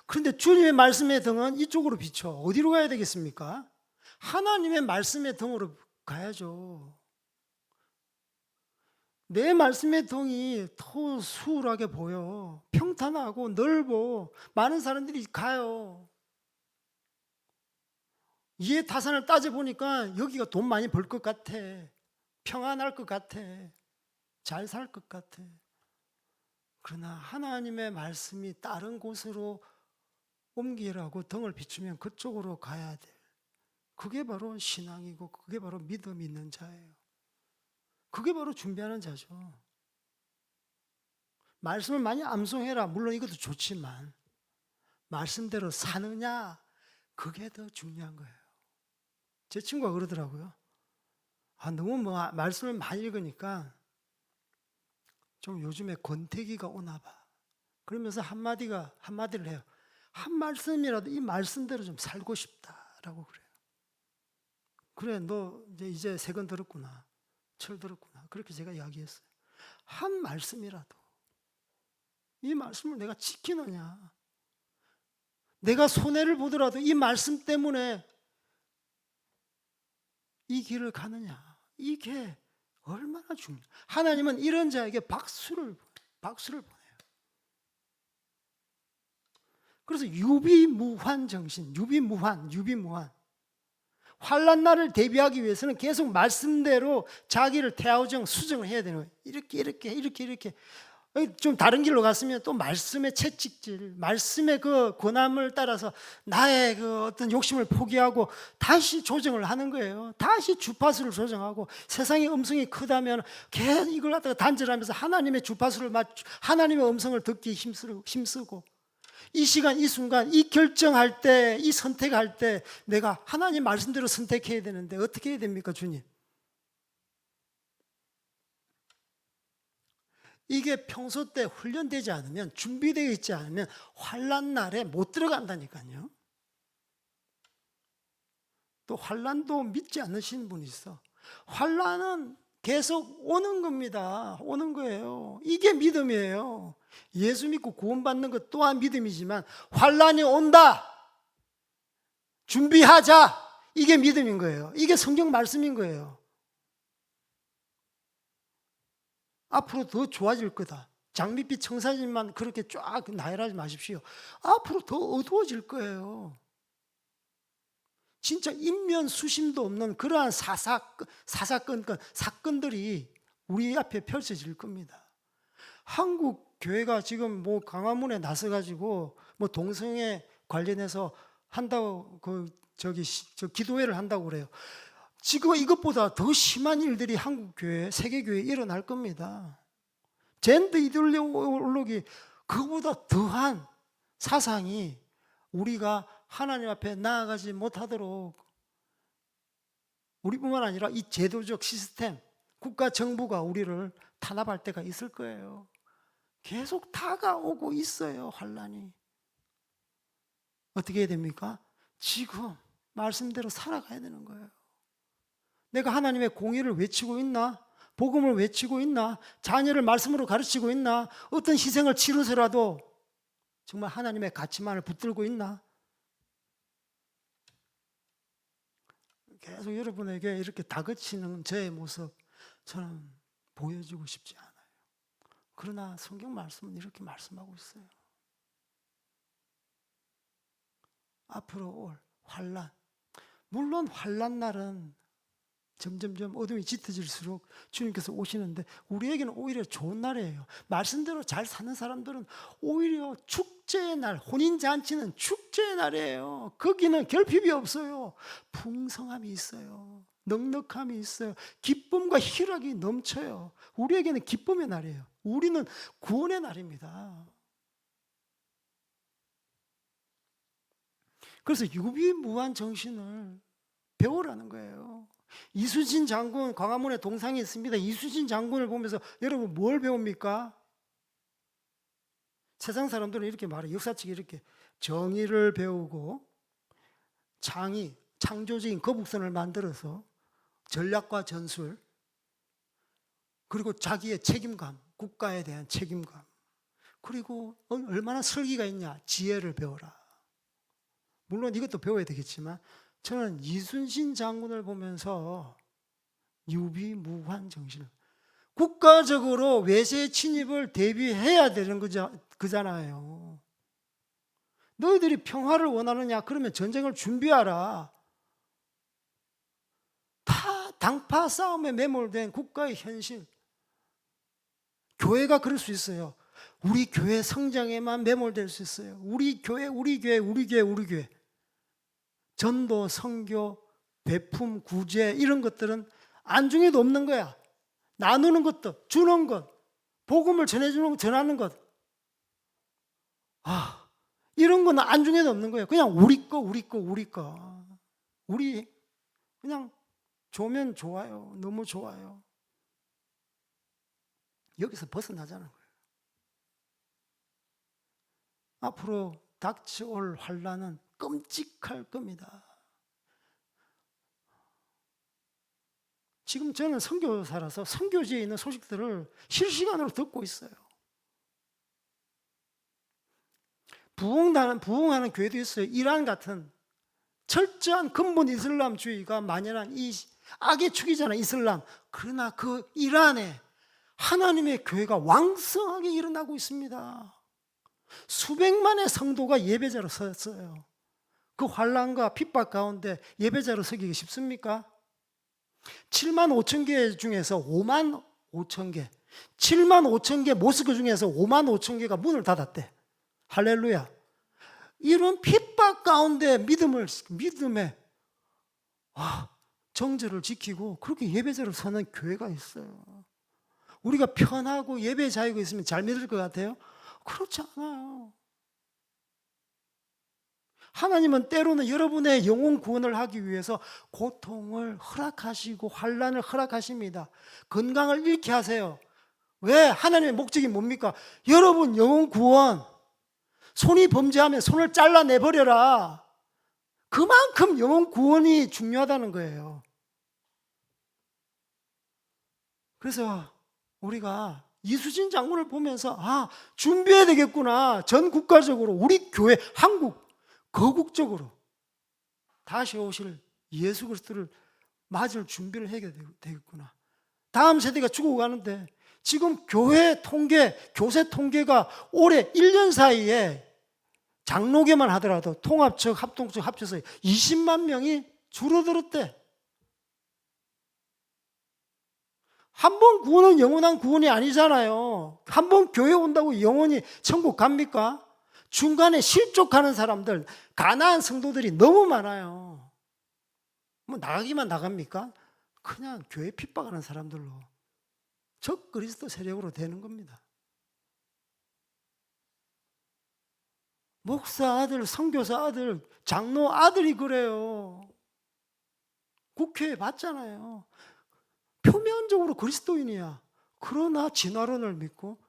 그런데 주님의 말씀의 등은 이쪽으로 비춰. 어디로 가야 되겠습니까? 하나님의 말씀의 등으로 가야죠. 내 말씀의 등이 더 수월하게 보여. 평탄하고 넓어. 많은 사람들이 가요. 이해 타산을 따져보니까 여기가 돈 많이 벌 것 같아. 평안할 것 같아. 잘 살 것 같아. 그러나 하나님의 말씀이 다른 곳으로 옮기라고 등을 비추면 그쪽으로 가야 돼. 그게 바로 신앙이고 그게 바로 믿음 있는 자예요. 그게 바로 준비하는 자죠. 말씀을 많이 암송해라. 물론 이것도 좋지만 말씀대로 사느냐, 그게 더 중요한 거예요. 제 친구가 그러더라고요. 너무 말씀을 많이 읽으니까 좀 요즘에 권태기가 오나 봐. 그러면서 한마디를 해요. 한 말씀이라도 이 말씀대로 좀 살고 싶다라고 그래요. 그래, 너 이제 세건 들었구나. 철 들었구나. 그렇게 제가 이야기했어요. 한 말씀이라도 이 말씀을 내가 지키느냐. 내가 손해를 보더라도 이 말씀 때문에 이 길을 가느냐. 이게 얼마나 중요해요. 하나님은 이런 자에게 박수를 보내요. 그래서 유비무환 정신, 유비무환. 환난 날을 대비하기 위해서는 계속 말씀대로 자기를 태아우정 수정을 해야 되는 거예요. 이렇게 좀 다른 길로 갔으면 또 말씀의 채찍질, 말씀의 그 권함을 따라서 나의 그 어떤 욕심을 포기하고 다시 조정을 하는 거예요. 다시 주파수를 조정하고 세상의 음성이 크다면 계속 이걸 갖다가 단절하면서 하나님의 주파수를 하나님의 음성을 듣기 힘쓰고 이 시간, 이 순간, 이 결정할 때, 이 선택할 때 내가 하나님 말씀대로 선택해야 되는데 어떻게 해야 됩니까, 주님? 이게 평소 때 훈련되지 않으면, 준비되어 있지 않으면 환난 날에 못 들어간다니까요. 또 환난도 믿지 않으시는 분이 있어. 환난은 계속 오는 겁니다. 오는 거예요. 이게 믿음이에요. 예수 믿고 구원받는 것 또한 믿음이지만 환난이 온다, 준비하자, 이게 믿음인 거예요. 이게 성경 말씀인 거예요. 앞으로 더 좋아질 거다. 장밋빛 청사진만 그렇게 쫙 나열하지 마십시오. 앞으로 더 어두워질 거예요. 진짜 인면수심도 없는 그러한 사건들이 우리 앞에 펼쳐질 겁니다. 한국 교회가 지금 뭐 광화문에 나서가지고 뭐 동성애 관련해서 한다고 저 기도회를 한다고 그래요. 지금 이것보다 더 심한 일들이 한국 교회, 세계 교회에 일어날 겁니다. 젠더 이데올로기, 그거보다 더한 사상이 우리가 하나님 앞에 나아가지 못하도록, 우리뿐만 아니라 이 제도적 시스템, 국가 정부가 우리를 탄압할 때가 있을 거예요. 계속 다가오고 있어요, 환난이. 어떻게 해야 됩니까? 지금 말씀대로 살아가야 되는 거예요. 내가 하나님의 공의를 외치고 있나? 복음을 외치고 있나? 자녀를 말씀으로 가르치고 있나? 어떤 희생을 치르서라도 정말 하나님의 가치만을 붙들고 있나? 계속 여러분에게 이렇게 다그치는 저의 모습 저는 보여주고 싶지 않아요. 그러나 성경 말씀은 이렇게 말씀하고 있어요. 앞으로 올 환난, 물론 환난 날은 점점점 어둠이 짙어질수록 주님께서 오시는데 우리에게는 오히려 좋은 날이에요. 말씀대로 잘 사는 사람들은 오히려 축제의 날, 혼인잔치는 축제의 날이에요. 거기는 결핍이 없어요. 풍성함이 있어요. 넉넉함이 있어요. 기쁨과 희락이 넘쳐요. 우리에게는 기쁨의 날이에요. 우리는 구원의 날입니다. 그래서 유비무한 정신을 배우라는 거예요. 이수진 장군, 광화문에 동상이 있습니다. 이수진 장군을 보면서 여러분 뭘 배웁니까? 세상 사람들은 이렇게 말해요. 역사책에 이렇게 정의를 배우고 창조적인 거북선을 만들어서 전략과 전술, 그리고 자기의 책임감, 국가에 대한 책임감, 그리고 얼마나 설기가 있냐, 지혜를 배워라. 물론 이것도 배워야 되겠지만 저는 이순신 장군을 보면서 유비무환 정신을, 국가적으로 외세 침입을 대비해야 되는 그잖아요. 너희들이 평화를 원하느냐? 그러면 전쟁을 준비하라. 다 당파 싸움에 매몰된 국가의 현실. 교회가 그럴 수 있어요. 우리 교회 성장에만 매몰될 수 있어요. 우리 교회. 전도, 선교, 배품, 구제 이런 것들은 안중에도 없는 거야. 나누는 것도, 주는 것, 복음을 전하는 것. 이런 거는 안중에도 없는 거예요. 그냥 우리 거. 우리 그냥 좋으면 좋아요. 너무 좋아요. 여기서 벗어나자는 거예요. 앞으로 닥쳐올 환난은 끔찍할 겁니다. 지금 저는 선교사라서 선교지에 있는 소식들을 실시간으로 듣고 있어요. 부흥하는 교회도 있어요. 이란 같은 철저한 근본 이슬람주의가 만연한 이 악의 축이잖아요, 이슬람. 그러나 그 이란에 하나님의 교회가 왕성하게 일어나고 있습니다. 수백만의 성도가 예배자로 섰어요. 그 환난과 핍박 가운데 예배자로 서기가 쉽습니까? 7만 5천 개 중에서 5만 5천 개, 7만 5천 개 모스크 중에서 5만 5천 개가 문을 닫았대. 할렐루야. 이런 핍박 가운데 믿음의 정절을 지키고 그렇게 예배자를 서는 교회가 있어요. 우리가 편하고 예배 자유가 있으면 잘 믿을 것 같아요? 그렇지 않아요. 하나님은 때로는 여러분의 영혼 구원을 하기 위해서 고통을 허락하시고 환난을 허락하십니다. 건강을 잃게 하세요. 왜? 하나님의 목적이 뭡니까? 여러분 영혼 구원, 손이 범죄하면 손을 잘라내버려라. 그만큼 영혼 구원이 중요하다는 거예요. 그래서 우리가 이수진 장군을 보면서 준비해야 되겠구나. 전 국가적으로 우리 교회, 한국, 거국적으로 다시 오실 예수 그리스도를 맞을 준비를 해야 되겠구나. 다음 세대가 죽어가는데 지금 교회 통계, 교세 통계가 올해 1년 사이에 장로교만 하더라도 통합적, 합동적 합쳐서 20만 명이 줄어들었대. 한 번 구원은 영원한 구원이 아니잖아요. 한 번 교회 온다고 영원히 천국 갑니까? 중간에 실족하는 사람들, 가난한 성도들이 너무 많아요. 뭐 나가기만 나갑니까? 그냥 교회 핍박하는 사람들로 적 그리스도 세력으로 되는 겁니다. 목사 아들, 선교사 아들, 장로 아들이 그래요. 국회에 봤잖아요. 표면적으로 그리스도인이야. 그러나 진화론을 믿고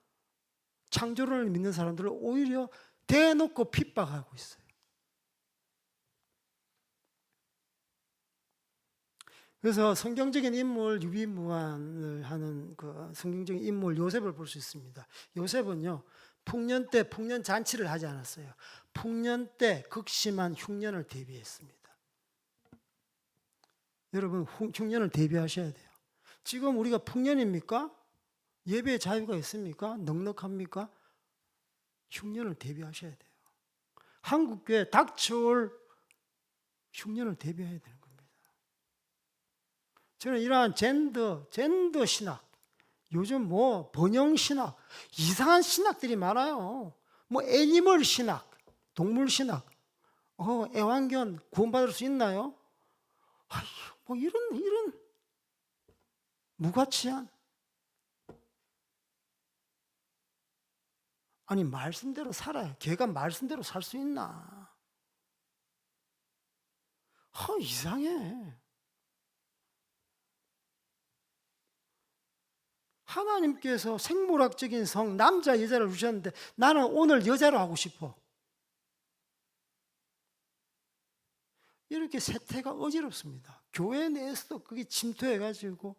창조론을 믿는 사람들을 오히려 대놓고 핍박하고 있어요. 그래서 성경적인 인물 유비무환을 하는 그 성경적인 인물 요셉을 볼 수 있습니다. 요셉은요, 풍년 때 풍년 잔치를 하지 않았어요. 풍년 때 극심한 흉년을 대비했습니다. 여러분 흉년을 대비하셔야 돼요. 지금 우리가 풍년입니까? 예배의 자유가 있습니까? 넉넉합니까? 흉년을 대비하셔야 돼요. 한국교회 닥쳐올 흉년을 대비해야 되는 겁니다. 저는 이러한 젠더 신학, 요즘 번영 신학, 이상한 신학들이 많아요. 애니멀 신학, 동물 신학, 애완견 구원받을 수 있나요? 이런 무가치한, 아니 말씀대로 살아요. 걔가 말씀대로 살 수 있나? 이상해. 하나님께서 생물학적인 성, 남자 여자를 주셨는데 나는 오늘 여자로 하고 싶어. 이렇게 세태가 어지럽습니다. 교회 내에서도 그게 침투해가지고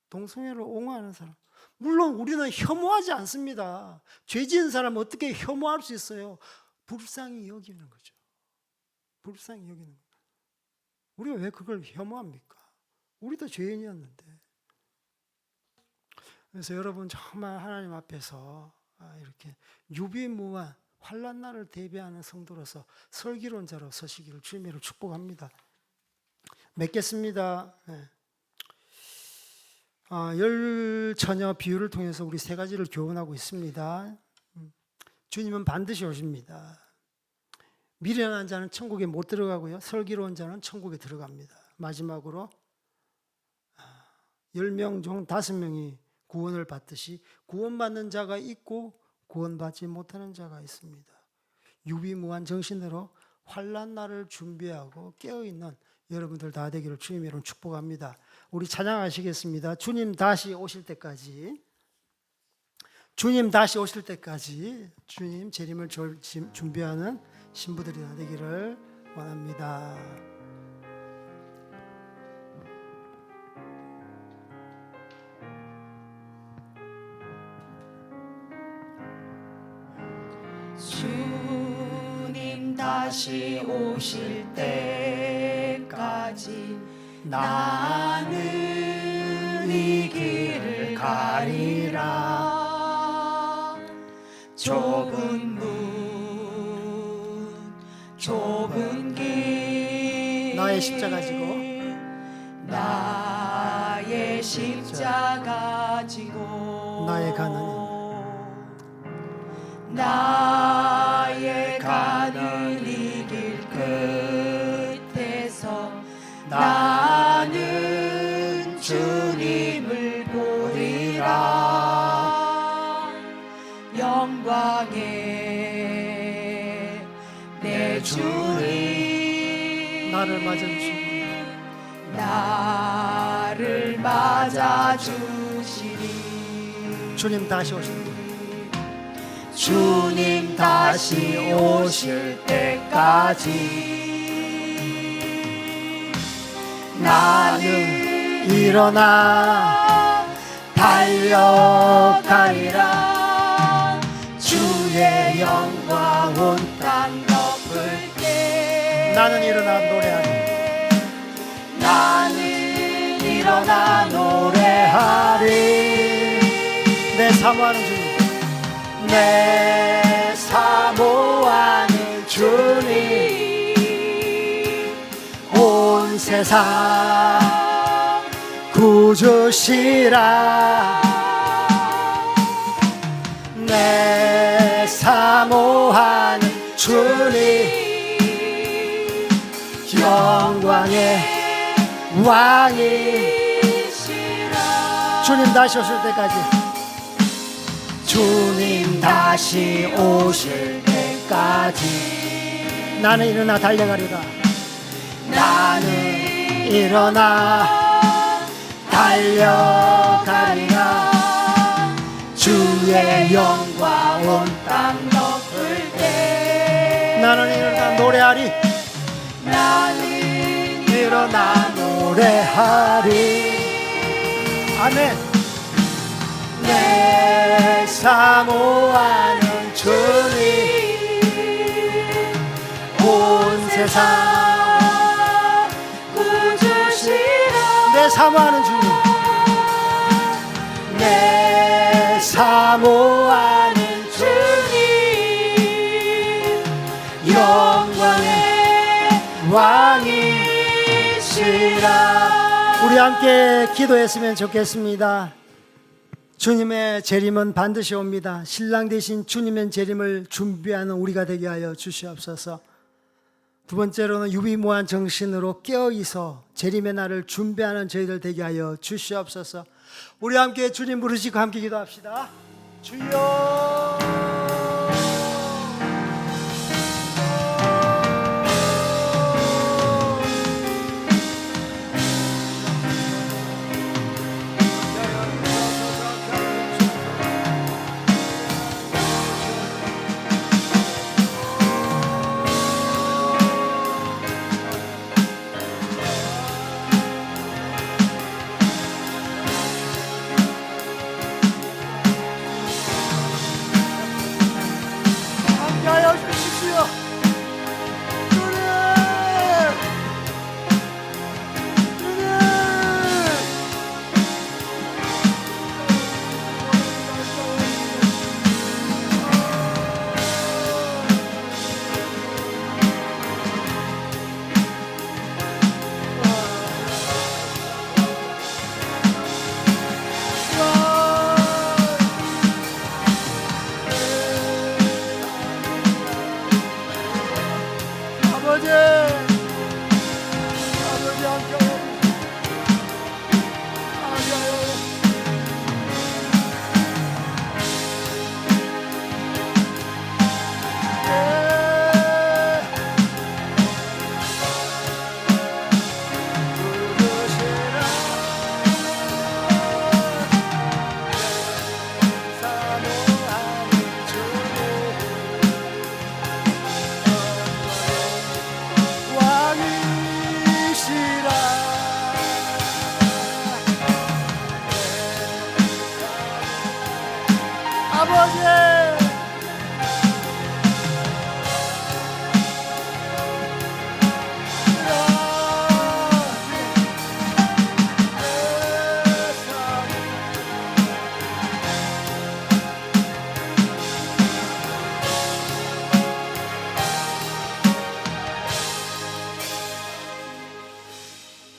동성애를 옹호하는 사람. 물론 우리는 혐오하지 않습니다. 죄 지은 사람은 어떻게 혐오할 수 있어요? 불쌍히 여기는 거죠. 불쌍히 여기는 거죠. 우리가 왜 그걸 혐오합니까? 우리도 죄인이었는데. 그래서 여러분 정말 하나님 앞에서 이렇게 유비무환 환난 날을 대비하는 성도로서 설기론자로 서시기를 주님으로 축복합니다. 맺겠습니다. 열처녀 비유를 통해서 우리 세 가지를 교훈하고 있습니다. 주님은 반드시 오십니다. 미련한 자는 천국에 못 들어가고요, 슬기로운 자는 천국에 들어갑니다. 마지막으로 10명 중 5명이 구원을 받듯이 구원받는 자가 있고 구원받지 못하는 자가 있습니다. 유비무환 정신으로 환난 날을 준비하고 깨어있는 여러분들 다 되기를 주님의 이름으로 축복합니다. 우리 찬양하시겠습니다. 주님 다시 오실 때까지, 주님 다시 오실 때까지 주님 재림을 준비하는 신부들이 다 되기를 원합니다. 주님 다시 오실 때까지 나는 이 길을 가리라. 좁은 문 좁은 길 나의 십자가 지고 나의 십자가 지고 나의 가는 나의 가는 이 길 끝에서 나는 주님을 보리라. 영광의 주님 나를 맞아주시고 나를 맞아주시리. 주님 다시 오십니다. 주님 다시 오실 때까지 나는 일어나 달려가리라. 주의 영광 온 땅 덮을 때 나는 일어나 노래하리. 나는 일어나 노래하리. 내 사모하는 주님, 내 사모하는 주님 온 세상 구주시라. 내 사모하는 주님, 영광의 왕이 주님 다시 오실 때까지, 주님 다시 오실 때까지 나는 일어나 달려가리라. 나는 일어나 달려가리라. 주의 영광 온 땅 덮을 때 나는 일어나 노래하리. 나는 일어나 노래하리. 아멘. 내 사모하는 주님 온 세상 구주시라. 내 사모하는 주님, 내 사모하는 주님 영광의 왕이시라. 우리 함께 기도했으면 좋겠습니다. 주님의 재림은 반드시 옵니다. 신랑 대신 주님의 재림을 준비하는 우리가 되게 하여 주시옵소서. 두 번째로는 유비무한 정신으로 깨어있어 재림의 날을 준비하는 저희들 되게 하여 주시옵소서. 우리 함께 주님 부르시고 함께 기도합시다. 주여. 함께하여 주십시오. 주님, 주님. 아버지, 아버지 함께하여 아버지.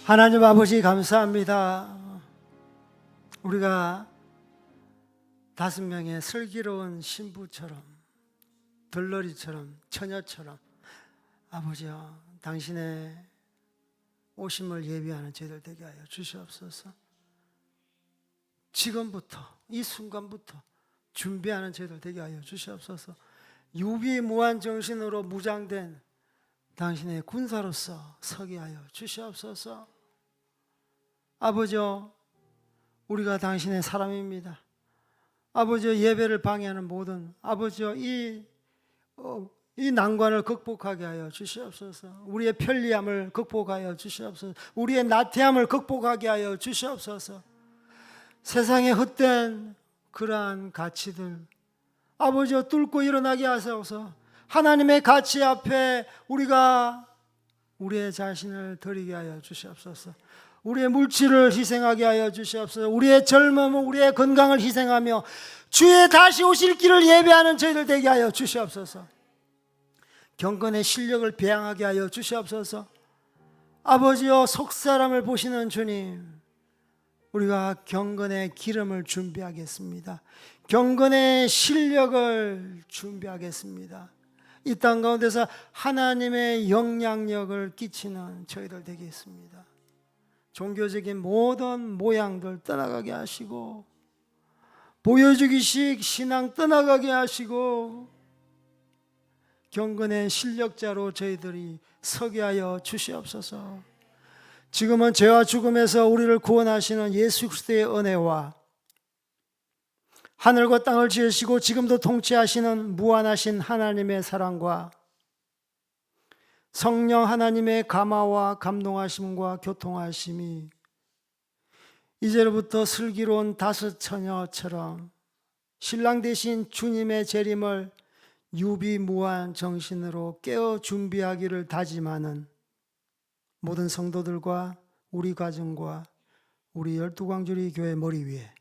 하나님 아버지 감사합니다. 우리가 5명의 슬기로운 신부처럼 들러리처럼 처녀처럼 아버지여 당신의 오심을 예비하는 저희들 되게 하여 주시옵소서. 지금부터 이 순간부터 준비하는 저희들 되게 하여 주시옵소서. 유비무한 정신으로 무장된 당신의 군사로서 서게 하여 주시옵소서. 아버지요, 우리가 당신의 사람입니다. 아버지요, 예배를 방해하는 모든 아버지요, 이 난관을 극복하게 하여 주시옵소서. 우리의 편리함을 극복하여 주시옵소서. 우리의 나태함을 극복하게 하여 주시옵소서. 세상에 헛된 그러한 가치들 아버지여 뚫고 일어나게 하소서. 하나님의 가치 앞에 우리가 우리의 자신을 드리게 하여 주시옵소서. 우리의 물질을 희생하게 하여 주시옵소서. 우리의 젊음, 우리의 건강을 희생하며 주의 다시 오실 길을 예배하는 저희들 되게 하여 주시옵소서. 경건의 실력을 배양하게 하여 주시옵소서. 아버지여, 속사람을 보시는 주님, 우리가 경건의 기름을 준비하겠습니다. 경건의 실력을 준비하겠습니다. 이 땅 가운데서 하나님의 영향력을 끼치는 저희들 되겠습니다. 종교적인 모든 모양들 떠나가게 하시고, 보여주기식 신앙 떠나가게 하시고, 경건의 실력자로 저희들이 서게 하여 주시옵소서. 지금은 죄와 죽음에서 우리를 구원하시는 예수 그리스도의 은혜와 하늘과 땅을 지으시고 지금도 통치하시는 무한하신 하나님의 사랑과 성령 하나님의 감화와 감동하심과 교통하심이 이제로부터 슬기로운 다섯 처녀처럼 신랑 되신 주님의 재림을 유비무한 정신으로 깨어 준비하기를 다짐하는 모든 성도들과 우리 가정과 우리 12광주리 교회 머리 위에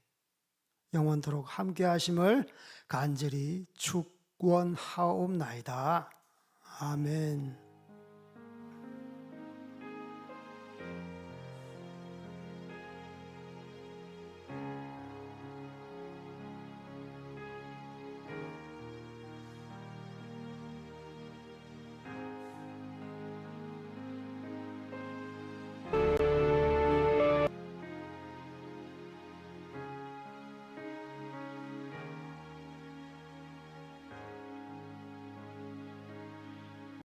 영원토록 함께 하심을 간절히 축원하옵나이다. 아멘.